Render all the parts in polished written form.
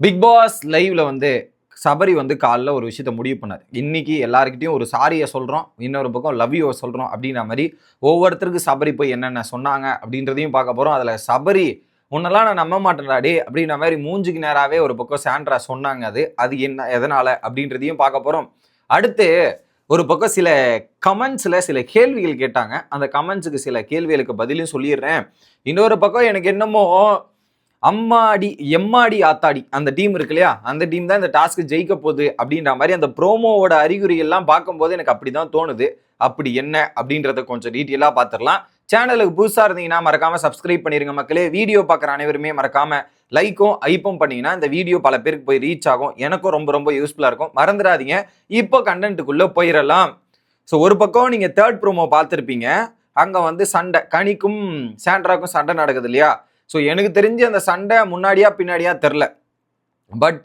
Big pass லைவ்ல வந்து சபரி வந்து காலைல ஒரு விஷயத்த முடிவு பண்ணார். இன்னைக்கு எல்லாருக்கிட்டையும் ஒரு சாரியை சொல்றோம், இன்னொரு பக்கம் லவ் யூ சொல்றோம் அப்படின்ற மாதிரி ஒவ்வொருத்தருக்கு சபரி போய் என்னென்ன சொன்னாங்க அப்படின்றதையும் பார்க்க போறோம். அதுல சபரி உன்னெல்லாம் நான் நம்ப மாட்டேன்டா டே அப்படின்ற மாதிரி மூஞ்சுக்கு நேராவே ஒரு பக்கம் சாண்ட்ரா சொன்னாங்க. அது என்ன எதனால அப்படின்றதையும் பார்க்க போறோம். அடுத்து ஒரு பக்கம் சில கமெண்ட்ஸ்ல சில கேள்விகள் கேட்டாங்க. அந்த கமெண்ட்ஸுக்கு சில கேள்விகளுக்கு பதிலும் சொல்லிடுறேன். இன்னொரு பக்கம் எனக்கு என்னமோ அம்மாடி எம்மாடி ஆத்தாடி அந்த டீம் இருக்கு இல்லையா, அந்த டீம் தான் இந்த டாஸ்க் ஜெயிக்க போகுது அப்படின்ற மாதிரி அந்த ப்ரோமோவோட அறிகுறி எல்லாம் பார்க்கும்போது எனக்கு அப்படிதான் தோணுது. அப்படி என்ன அப்படின்றத கொஞ்சம் டீட்டெயிலாக பார்த்துடலாம். சேனலுக்கு புதுசாக இருந்தீங்கன்னா மறக்காம சப்ஸ்கிரைப் பண்ணிருங்க மக்களே. வீடியோ பார்க்குற அனைவருமே மறக்காம லைக்கும் ஐப்பும் பண்ணீங்கன்னா இந்த வீடியோ பல பேருக்கு போய் ரீச் ஆகும். எனக்கும் ரொம்ப ரொம்ப யூஸ்ஃபுல்லாக இருக்கும். மறந்துடாதீங்க. இப்போ கண்டென்ட்டுக்குள்ளே போயிடலாம். ஸோ ஒரு பக்கம் நீங்கள் தேர்ட் ப்ரோமோ பார்த்துருப்பீங்க. அங்கே வந்து சண்டை கனிக்கும் சாண்ட்ராக்கும் சண்டை நடக்குது இல்லையா. ஸோ எனக்கு தெரிஞ்சு அந்த சண்டை முன்னாடியா பின்னாடியா தெரில. பட்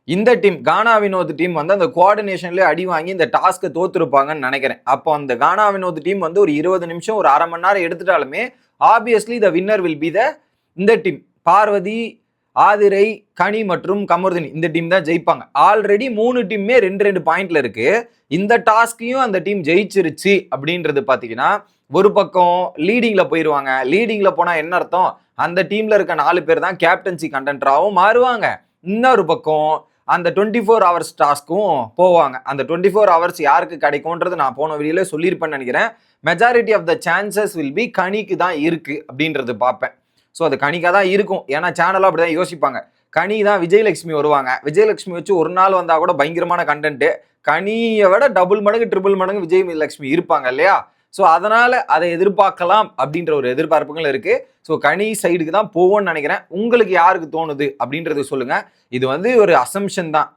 இந்த டீம் கானா வினோத் டீம் வந்து அந்த கோஆர்டினேஷன்லேயே அடி வாங்கி இந்த டாஸ்க்கை தோத்துருப்பாங்கன்னு நினைக்கிறேன். அப்போ அந்த கானா வினோத் டீம் வந்து ஒரு 20 நிமிஷம் ஒரு அரை மணி நேரம் எடுத்துட்டாலுமே obviously the winner will be இந்த டீம். பார்வதி, ஆதிரை, கனி மற்றும் கமருதினி இந்த டீம் தான் ஜெயிப்பாங்க. ஆல்ரெடி 3 டீம்மே 2 பாயிண்ட்ல இருக்கு. இந்த டாஸ்கையும் அந்த டீம் ஜெயிச்சிருச்சு அப்படின்றது பார்த்தீங்கன்னா ஒரு பக்கம் லீடிங்ல போயிடுவாங்க. லீடிங்ல போனா என்ன அர்த்தம்? அந்த டீம்ல இருக்க 4 பேர் தான் கேப்டன்சி கண்டென்டராகவும் மாறுவாங்க. இன்னொரு பக்கம் அந்த 24 ஹவர்ஸ் டாஸ்க்கும் போவாங்க. அந்த 24 ஹவர்ஸ் யாருக்கு கிடைக்கும்ன்றது நான் போன வீடியோல சொல்லியிருப்பேன்னு நினைக்கிறேன். Majority of the chances will be கனிக்கு தான் இருக்கு அப்படின்றது பார்ப்பேன். ஸோ அது கனிக்காக தான் இருக்கும். ஏன்னா சேனலும் அப்படிதான் யோசிப்பாங்க. கனி தான் விஜயலட்சுமி வருவாங்க. விஜயலட்சுமி வச்சு ஒரு நாள் வந்தா கூட பயங்கரமான கண்டென்ட். கனியை விட டபுள் மடங்கு ட்ரிபிள் மடங்கு விஜயலட்சுமி இருப்பாங்க இல்லையா. ஸோ அதனால அதை எதிர்பார்க்கலாம் அப்படின்ற ஒரு எதிர்பார்ப்புகள் இருக்கு. ஸோ கனி சைடுக்கு தான் போவோம்னு நினைக்கிறேன். உங்களுக்கு யாருக்கு தோணுது அப்படின்றது சொல்லுங்க. இது வந்து ஒரு அசம்ஷன் தான்,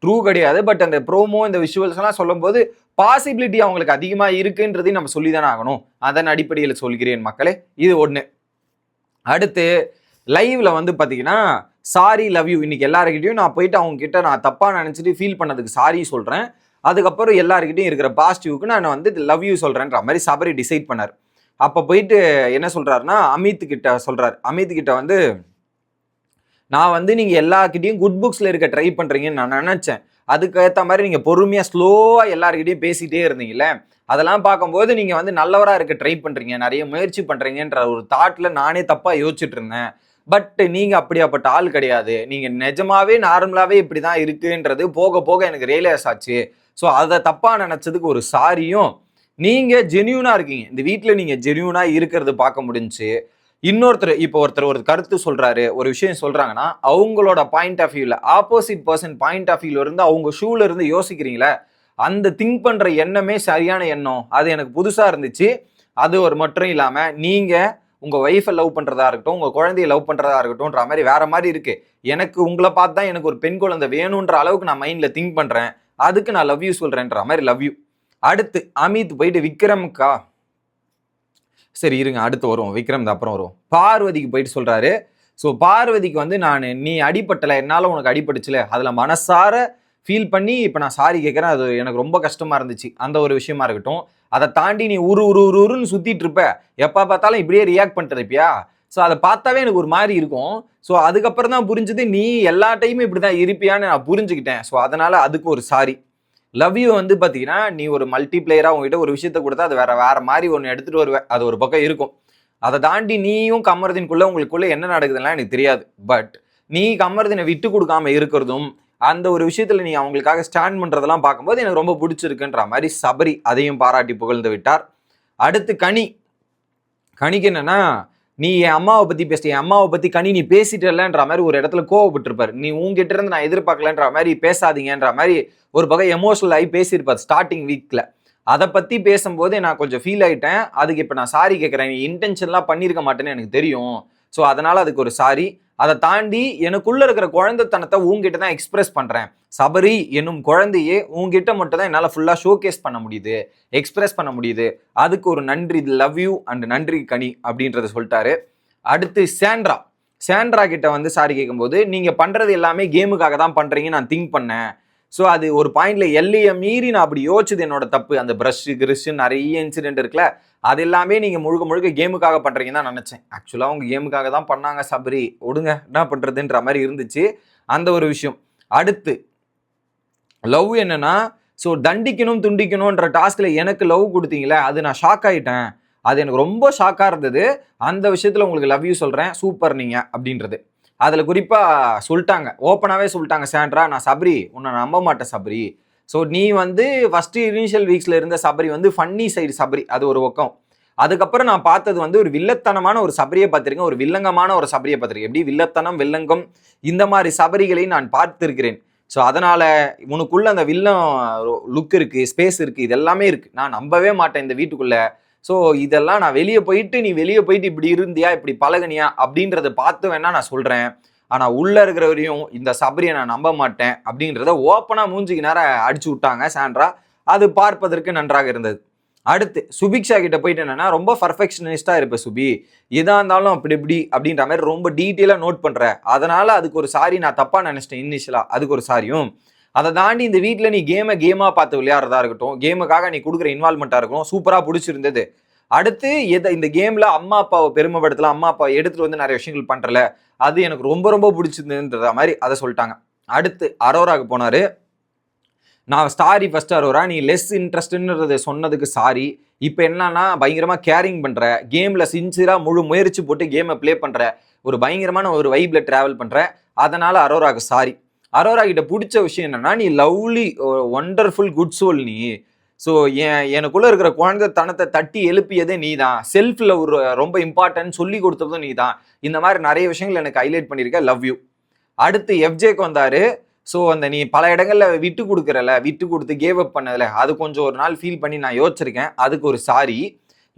ட்ரூ கிடையாது. பட் அந்த ப்ரோமோ இந்த விஷுவல்ஸ் எல்லாம் சொல்லும் போது பாசிபிலிட்டி அவங்களுக்கு அதிகமா இருக்குன்றதையும் நம்ம சொல்லி தானே ஆகணும். அதன் அடிப்படையில் சொல்கிறேன் மக்களே. இது ஒன்று. அடுத்து லைவ்ல வந்து பார்த்தீங்கன்னா சாரி லவ் யூ இன்னைக்கு எல்லாருக்கிட்டையும் நான் போயிட்டு அவங்க கிட்ட நான் தப்பா நினைச்சிட்டு ஃபீல் பண்ணதுக்கு சாரி சொல்றேன். அதுக்கப்புறம் எல்லாருக்கிட்டையும் இருக்கிற பாசிட்டிவ்க்கு நான் வந்து லவ் யூ சொல்றேன்ற மாதிரி சபரி டிசைட் பண்ணார். அப்போ போயிட்டு என்ன சொல்றாருன்னா அமித் கிட்ட சொல்றாரு. அமித் கிட்ட வந்து நான் வந்து நீங்க எல்லாருக்கிட்டையும் குட் புக்ஸ்ல இருக்க ட்ரை பண்றீங்கன்னு நான் நினைச்சேன். அதுக்கேற்ற மாதிரி நீங்க பொறுமையா ஸ்லோவா எல்லாருக்கிட்டையும் பேசிட்டே இருந்தீங்கல்ல, அதெல்லாம் பார்க்கும்போது நீங்க வந்து நல்லவரா இருக்க ட்ரை பண்றீங்க, நிறைய முயற்சி பண்றீங்கன்ற ஒரு தாட்ல நானே தப்பா யோசிச்சுட்டு இருந்தேன். பட் நீங்க அப்படியாப்பட்ட ஆள் கிடையாது. நீங்க நிஜமாவே நார்மலாவே இப்படிதான் இருக்குன்றது போக போக எனக்கு ரியலைஸ் ஆச்சு. ஸோ அதை தப்பா நினைச்சதுக்கு ஒரு சாரியும், நீங்க ஜென்யூனா இருக்கீங்க, இந்த வீட்டில் நீங்க ஜென்யூனா இருக்கிறது பார்க்க முடிஞ்சு. இன்னொருத்தர் இப்போ ஒருத்தர் ஒரு கருத்து சொல்றாரு, ஒரு விஷயம் சொல்றாங்கன்னா அவங்களோட பாயிண்ட் ஆஃப் வியூல ஆப்போசிட் பர்சன் பாயிண்ட் ஆஃப் வியூல இருந்து அவங்க ஷூல இருந்து யோசிக்கிறீங்களே, அந்த திங்க் பண்ற எண்ணமே சரியான எண்ணம். அது எனக்கு புதுசா இருந்துச்சு. அது ஒரு மட்டும் இல்லாம நீங்க உங்க ஒய்ஃபை லவ் பண்றதா இருக்கட்டும், உங்க குழந்தைய லவ் பண்றதா இருக்கட்டும்ன்ற மாதிரி வேற மாதிரி இருக்கு. எனக்கு உங்களை பார்த்து தான் எனக்கு ஒரு பெண் குழந்தை வேணும்ன்ற அளவுக்கு நான் மைண்ட்ல திங்க் பண்றேன். அதுக்கு நான் லவ் யூ சொல்றேன்ற மாதிரி லவ் யூ. அடுத்து அமித் போயிட்டு விக்ரம்கா, சரி இருங்க அடுத்து வரும், விக்ரம் அப்புறம் வரும். பார்வதிக்கு போயிட்டு சொல்றாரு. ஸோ பார்வதிக்கு வந்து நான் நீ அடிப்பட்டல, என்னால உனக்கு அடிபட்டுச்சுல, அதுல மனசார ஃபீல் பண்ணி இப்போ நான் சாரி கேட்குறேன். அது எனக்கு ரொம்ப கஷ்டமா இருந்துச்சு. அந்த ஒரு விஷயமா இருக்கட்டும். அதை தாண்டி நீ உருன்னு சுத்திட்டு இருப்ப, எப்ப பார்த்தாலும் இப்படியே ரியாக்ட் பண்ணிட்டு இருப்பியா. ஸோ அதை பார்த்தாவே எனக்கு ஒரு மாதிரி இருக்கும். ஸோ அதுக்கப்புறம் தான் புரிஞ்சது நீ எல்லா டைமும் இப்படிதான் இருப்பியான்னு நான் புரிஞ்சுக்கிட்டேன். ஸோ அதனால அதுக்கு ஒரு சாரி. லவ் யூ வந்து பார்த்தீங்கன்னா நீ ஒரு மல்டி பிளேயராக உங்ககிட்ட ஒரு விஷயத்த கொடுத்தா அது வேற மாதிரி ஒன்று எடுத்துட்டு வருவேன். அது ஒரு பக்கம் இருக்கும். அதை தாண்டி நீயும் கமருதீனுக்குள்ள உங்களுக்குள்ள என்ன நடக்குதுலாம் எனக்கு தெரியாது. பட் நீ கமருதீனை விட்டு கொடுக்காம இருக்கிறதும், அந்த ஒரு விஷயத்துல நீ அவங்களுக்காக ஸ்டாண்ட் பண்றதெல்லாம் பார்க்கும்போது எனக்கு ரொம்ப பிடிச்சிருக்குன்ற மாதிரி சபரி அதையும் பாராட்டி புகழ்ந்து விட்டார். அடுத்து கனிக்கு என்னன்னா, நீ என் அம்மாவை பத்தி பேசிட்ட, என் அம்மாவை பத்தி கனி நீ பேசிட்டலன்ற மாதிரி ஒரு இடத்துல கோவப்பட்டிருப்பாரு. நீ உங்ககிட்ட இருந்து நான் எதிர்பார்க்கலன்ற மாதிரி பேசாதீங்கன்ற மாதிரி ஒரு பக்கம் எமோஷனல் ஆகி பேசியிருப்பார் ஸ்டார்டிங் வீக்ல. அதை பத்தி பேசும்போது நான் கொஞ்சம் ஃபீல் ஆயிட்டேன். அதுக்கு இப்ப நான் சாரி கேட்கிறேன். நீ இன்டென்ஷன்லாம் பண்ணியிருக்க மாட்டேன்னு எனக்கு தெரியும். ஸோ அதனால அதுக்கு ஒரு சாரி. அதை தாண்டி எனக்குள்ள இருக்கிற குழந்தைத்தனத்தை உங்ககிட்ட தான் எக்ஸ்பிரஸ் பண்றேன். சபரி என்னும் குழந்தையே உங்ககிட்ட மட்டும் தான் என்னால் ஃபுல்லா ஷோகேஸ் பண்ண முடியுது, எக்ஸ்பிரஸ் பண்ண முடியுது. அதுக்கு ஒரு நன்றி, லவ் யூ அண்ட் நன்றி கனி அப்படின்றத சொல்லிட்டாரு. அடுத்து சாண்ட்ரா கிட்ட வந்து சாரி கேட்கும்போது, நீங்க பண்றது எல்லாமே கேமுக்காக தான் பண்றீங்கன்னு நான் திங்க் பண்ணேன். ஸோ அது ஒரு பாயிண்ட்ல எல்லையை மீறி நான் அப்படி யோசிச்சது என்னோட தப்பு. அந்த பிரஷ் கிரிஷ் நிறைய இன்சிடென்ட் இருக்குல்ல, அது எல்லாமே நீங்க முழுக்க கேமுக்காக பண்றீங்கன்னு தான் நினைச்சேன். ஆக்சுவலா அவங்க கேமுக்காக தான் பண்ணாங்க. சபரி விடுங்க, என்ன பண்றதுன்ற மாதிரி இருந்துச்சு. அந்த ஒரு விஷயம். அடுத்து லவ் என்னன்னா, ஸோ தண்டிக்கணும் துண்டிக்கணும்ன்ற டாஸ்க்ல எனக்கு லவ் கொடுத்தீங்களே, அது நான் ஷாக் ஆயிட்டேன். அது எனக்கு ரொம்ப ஷாக்காக இருந்தது. அந்த விஷயத்தில் உங்களுக்கு லவ் யூ சொல்கிறேன், சூப்பர் நீங்கள் அப்படின்றது. அதில் குறிப்பாக சொல்லிட்டாங்க, ஓப்பனாகவே சொல்லிட்டாங்க, சாண்ட்ரா நான் சபரி உன்னை நம்ப மாட்டேன் சபரி. ஸோ நீ வந்து ஃபஸ்ட்டு இனிஷியல் வீக்ஸில் இருந்த சபரி வந்து ஃபன்னி சைடு சபரி, அது ஒரு பக்கம். அதுக்கப்புறம் நான் பார்த்தது வந்து ஒரு வில்லத்தனமான ஒரு சபரியை பார்த்துருக்கேன், ஒரு வில்லங்கமான ஒரு சபரியை பார்த்துருக்கேன். எப்படி வில்லத்தனம் வில்லங்கம் இந்த மாதிரி சபரிகளை நான் பார்த்துருக்கிறேன். ஸோ அதனால் உனக்குள்ள அந்த வில்லம் லுக் இருக்குது, ஸ்பேஸ் இருக்குது, இது எல்லாமே இருக்குது. நான் நம்பவே மாட்டேன் இந்த வீட்டுக்குள்ளே. ஸோ இதெல்லாம் நான் வெளியே போயிட்டு நீ வெளியே போயிட்டு இப்படி இருந்தியா இப்படி பழகுனியா அப்படின்றத பார்த்து வேணா நான் சொல்கிறேன். ஆனால் உள்ளே இருக்கிறவரையும் இந்த சபரியை நான் நம்ப மாட்டேன் அப்படின்றத ஓப்பனாக மூஞ்சிக்கு நேரம் அடிச்சு விட்டாங்க சாண்ட்ரா. அது பார்ப்பதற்கு நன்றாக இருந்தது. அடுத்து சுபிக்ஷா கிட்ட போயிட்டு என்னன்னா, ரொம்ப பர்ஃபெக்ஷனிஸ்டாக இருப்பேன் சுபி, எதாக இருந்தாலும் அப்படி இப்படி அப்படின்ற மாதிரி ரொம்ப டீட்டெயிலாக நோட் பண்ணுறேன். அதனால் அதுக்கு ஒரு சாரி நான் தப்பாக நினச்சிட்டேன் இனிஷியலாக, அதுக்கு ஒரு சாரியும். அதை தாண்டி இந்த வீட்டில் நீ கேமாக பார்த்து விளையாடுறதா இருக்கட்டும், கேமுக்காக நீ கொடுக்குற இன்வால்மெண்ட்டாக இருக்கட்டும், சூப்பராக பிடிச்சிருந்தது. அடுத்து இந்த கேமில் அம்மா அப்பாவை பெருமைப்படுத்தலாம், அம்மா அப்பாவை எடுத்துகிட்டு வந்து நிறைய விஷயங்கள் பண்ணுறல, அது எனக்கு ரொம்ப ரொம்ப பிடிச்சிருந்துன்ற மாதிரி அதை சொல்லிட்டாங்க. அடுத்து அரோராவுக்கு போனார். நான் சாரி ஃபர்ஸ்ட் அரோரா, நீ லெஸ் இன்ட்ரெஸ்ட்ன்றதை சொன்னதுக்கு சாரி. இப்போ என்னன்னா பயங்கரமாக கேரிங் பண்ணுற, கேமில் சின்சியராக முழு முயற்சி போட்டு கேமை ப்ளே பண்ணுற, ஒரு பயங்கரமான ஒரு வைப்பில் ட்ராவல் பண்ணுற, அதனால் அரோராவுக்கு சாரி. அரோரா கிட்ட பிடிச்ச விஷயம் என்னன்னா, நீ லவ்லி ஒண்டர்ஃபுல் குட் சோல் நீ. ஸோ எனக்குள்ளே இருக்கிற குழந்தை தனத்தை தட்டி எழுப்பியதே நீ தான், செல்ஃபில் ஒரு ரொம்ப இம்பார்ட்டன்ட் சொல்லி கொடுத்ததும் நீ தான். இந்த மாதிரி நிறைய விஷயங்கள் எனக்கு ஹைலைட் பண்ணியிருக்க, லவ் யூ. அடுத்து எஃப்ஜேக்கு வந்தார். ஸோ அந்த நீ பல இடங்களில் விட்டு கொடுக்குறல, விட்டு கொடுத்து கேவ் அப் பண்ணதில்ல, அது கொஞ்சம் ஒரு நாள் ஃபீல் பண்ணி நான் யோசிச்சிருக்கேன், அதுக்கு ஒரு சாரி.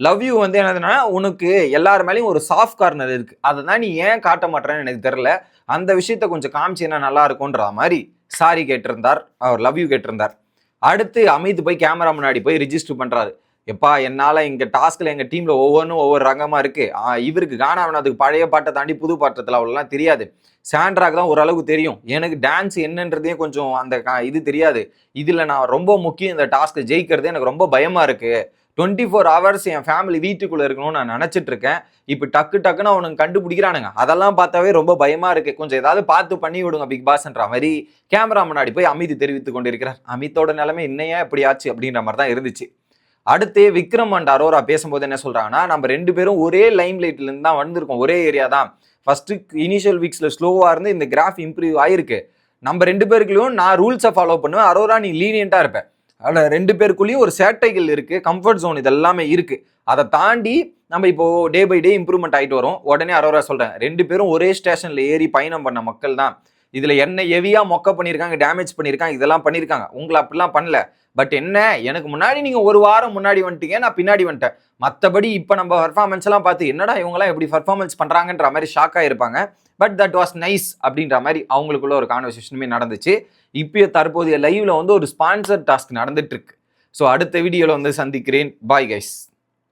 லவ் யூ வந்து என்னதுன்னா, உனக்கு எல்லார் மேலேயும் ஒரு சாஃப்ட் கார்னர் இருக்குது, அதை தான் நீ ஏன் காட்ட மாட்டேன்னு எனக்கு தெரில, அந்த விஷயத்த கொஞ்சம் காமிச்சின்னா நல்லா இருக்கும்ன்ற மாதிரி சாரி கேட்டிருந்தார், அவர் லவ் யூ கேட்டிருந்தார். அடுத்து அமித் போய் கேமரா முன்னாடி போய் ரிஜிஸ்டர் பண்ணுறாரு. எப்பா என்னால் எங்கள் டாஸ்கில் எங்கள் டீமில் ஒவ்வொன்றும் ஒவ்வொரு ரங்கமாக இருக்குது. இவருக்கு கானாவனதுக்கு பழைய பாட்டை தாண்டி புது பாட்டத்தில் அவ்வளோலாம் தெரியாது. சாண்ட்ராக்கு தான் ஓரளவுக்கு தெரியும். எனக்கு டான்ஸ் என்னன்றதே கொஞ்சம் அந்த இது தெரியாது. இதில் நான் ரொம்ப முக்கியம், இந்த டாஸ்க்கை ஜெயிக்கிறது எனக்கு ரொம்ப பயமாக இருக்குது. 24 hours என் ஃபேமிலி வீட்டுக்குள்ளே இருக்கணும்னு நான் நினச்சிட்டு இருக்கேன். இப்போ டக்குன்னு அவனுங்க கண்டுபிடிக்கிறானுங்க. அதெல்லாம் பார்த்தாவே ரொம்ப பயமாக இருக்குது. கொஞ்சம் ஏதாவது பார்த்து பண்ணி விடுங்க பிக் பாஸ்ன்ற மாதிரி கேமரா முன்னாடி போய் அமித் தெரிவித்து கொண்டிருக்கிறார். அமித்தோட நிலைமை இன்னையா எப்படி ஆச்சு அப்படின்ற மாதிரி தான் இருந்துச்சு. அடுத்து விக்ரம் அண்ட் அரோரா பேசும்போது என்ன சொல்கிறாங்கன்னா, நம்ம 2 பேரும் ஒரே லைம் லைட்லேருந்து தான் வந்திருக்கோம், ஒரே ஏரியா தான். ஃபஸ்ட்டு இனிஷியல் வீக்ஸில் ஸ்லோவாக இருந்து இந்த கிராஃப் இம்ப்ரூவ் ஆகிருக்கு. நம்ம 2 பேருக்குள்ளேயும் நான் ரூல்ஸை ஃபாலோ பண்ணுவேன், அரோரா நீ லீனியண்ட்டாக இருப்பேன். அதில் 2 பேருக்குள்ளேயும் ஒரு சேட்டைகள் இருக்குது, கம்ஃபர்ட் ஜோன் இது எல்லாமே இருக்குது. அதை தாண்டி நம்ம இப்போ டே பை டே இம்ப்ரூவ்மெண்ட் ஆகிட்டு வரும். உடனே அரோரா சொல்கிறேன், 2 பேரும் ஒரே ஸ்டேஷனில் ஏறி பயணம் பண்ண மக்கள் தான். இதில் என்ன ஹெவியாக மொக்க பண்ணியிருக்காங்க, டேமேஜ் பண்ணியிருக்காங்க, இதெல்லாம் பண்ணியிருக்காங்க. உங்களை அப்படிலாம் பண்ணல. பட் என்ன, எனக்கு முன்னாடி நீங்கள் ஒரு வாரம் முன்னாடி வந்துட்டீங்க, நான் பின்னாடி வந்துட்டேன். மற்றபடி இப்போ நம்ம பர்ஃபார்மன்ஸ் எல்லாம் பார்த்து என்னடா இவங்களாம் எப்படி பர்ஃபார்மன்ஸ் பண்ணுறாங்கன்ற மாதிரி ஷாக் ஆகிருப்பாங்க. பட் தட் வாஸ் நைஸ் அப்படின்ற மாதிரி அவங்களுக்குள்ள ஒரு கான்வர்சேஷனுமே நடந்துச்சு. இப்போ தற்போதைய லைவ்ல வந்து ஒரு ஸ்பான்சர் டாஸ்க் நடந்துட்டு இருக்கு. ஸோ அடுத்த வீடியோவில் வந்து சந்திக்கிறேன். Bye guys.